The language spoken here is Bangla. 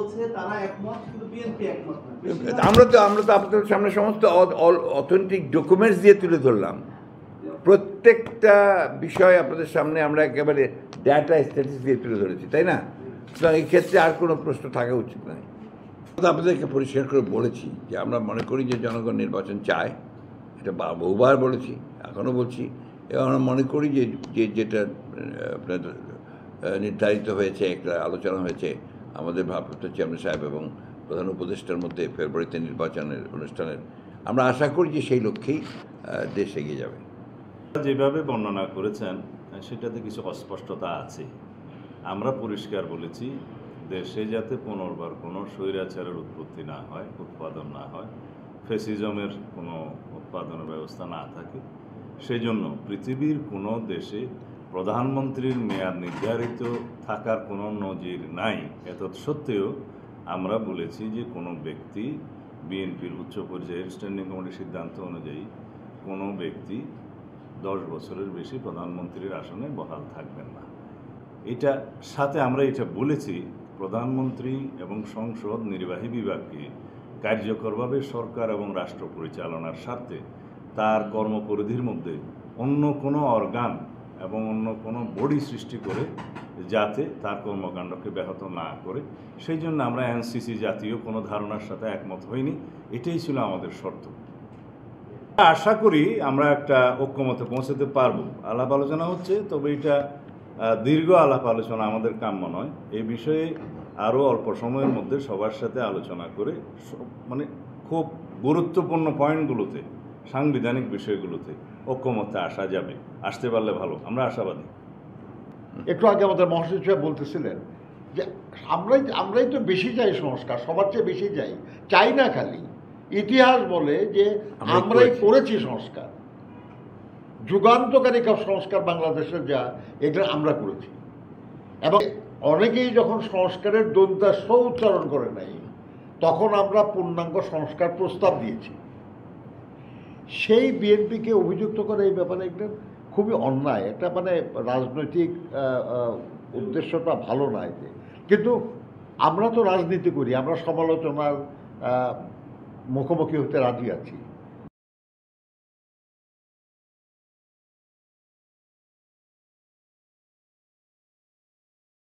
বলছে তারা একমত, কিন্তু বিএনপি একমত না। আমরা তো আপনাদের সামনে সমস্ত অথেন্টিক ডকুমেন্টস দিয়ে তুলে ধরলাম। প্রত্যেকটা বিষয় আপনাদের সামনে আমরা একেবারে ডেটা স্ট্যাটিস্টিক্স দিয়ে তুলে ধরেছি, তাই না? সুতরাং এই ক্ষেত্রে আর কোনো প্রশ্ন থাকা উচিত নয়। আপনাদেরকে পরিষ্কার করে বলেছি যে আমরা মনে করি যে জনগণ নির্বাচন চায়, এটা বহুবার বলেছি, এখনও বলছি, এবং আমরা মনে করি যে যেটা আপনার নির্ধারিত হয়েছে, একটা আলোচনা হয়েছে আমাদের ভারপ্রাপ্ত চেয়ারম্যান সাহেব এবং প্রধান উপদেষ্টার মধ্যে ফেব্রুয়ারিতে নির্বাচনের অনুষ্ঠানের, আমরা আশা করি যে সেই লক্ষ্যেই দেশ এগিয়ে যাবে। যেভাবে বর্ণনা করেছেন সেটাতে কিছু অস্পষ্টতা আছে। আমরা পরিষ্কার বলেছি দেশে যাতে পুনর্বার কোনো স্বৈরাচারের উৎপত্তি না হয়, উৎপাদন না হয়, ফ্যাসিজমের কোনো উৎপাদনের ব্যবস্থা না থাকে, সেই জন্য পৃথিবীর কোনো দেশে প্রধানমন্ত্রীর মেয়াদ নির্ধারিত থাকার কোনো নজির নাই। এত সত্ত্বেও আমরা বলেছি যে কোনো ব্যক্তি, বিএনপির উচ্চ পর্যায়ের স্ট্যান্ডিং কমিটির সিদ্ধান্ত অনুযায়ী কোনো ব্যক্তি 10 বছরের বেশি প্রধানমন্ত্রীর আসনে বহাল থাকবেন না। এটা সাথে আমরা এটা বলেছি প্রধানমন্ত্রী এবং সংসদ নির্বাহী বিভাগকে কার্যকরভাবে সরকার এবং রাষ্ট্র পরিচালনার স্বার্থে তার কর্মপরিধির মধ্যে অন্য কোনো অর্গান এবং অন্য কোনো বডি সৃষ্টি করে যাতে তার কর্মকাণ্ডকে ব্যাহত না করে, সেই জন্য আমরা এনসিসি জাতীয় কোনো ধারণার সাথে একমত হইনি। এটাই ছিল আমাদের শর্ত। আশা করি আমরা একটা ঐক্যমতে পৌঁছাতে পারবো। আলাপ আলোচনা হচ্ছে, তবে এটা দীর্ঘ আলাপ আলোচনা আমাদের কাম্য নয়। এই বিষয়ে আরও অল্প সময়ের মধ্যে সবার সাথে আলোচনা করে মানে খুব গুরুত্বপূর্ণ পয়েন্টগুলোতে, সাংবিধানিক বিষয়গুলোতে ঐক্যমতে আসা যাবে। আসতে পারলে ভালো, আমরা আশাবাদী। একটু আগে আমাদের মহাসচিব সাহেব বলতেছিলেন যে আমরাই তো বেশি চাই সংস্কার, সবার চেয়ে বেশি চাই না, খালি ইতিহাস বলে যে আমরাই করেছি সংস্কার, যুগান্তকারী সংস্কার বাংলাদেশের যা, এগুলো আমরা করেছি। এবং অনেকেই যখন সংস্কারের দন্তাস্ব উচ্চারণ করে নাই, তখন আমরা পূর্ণাঙ্গ সংস্কার প্রস্তাব দিয়েছি। সেই বিএনপিকে অভিযুক্ত করে এই ব্যাপারে একটা খুবই অন্যায়, এটা মানে রাজনৈতিক উদ্দেশ্যটা ভালো না এতে। কিন্তু আমরা তো রাজনীতি করি, আমরা সমালোচনার মুখোমুখি হতে রাজি আছি।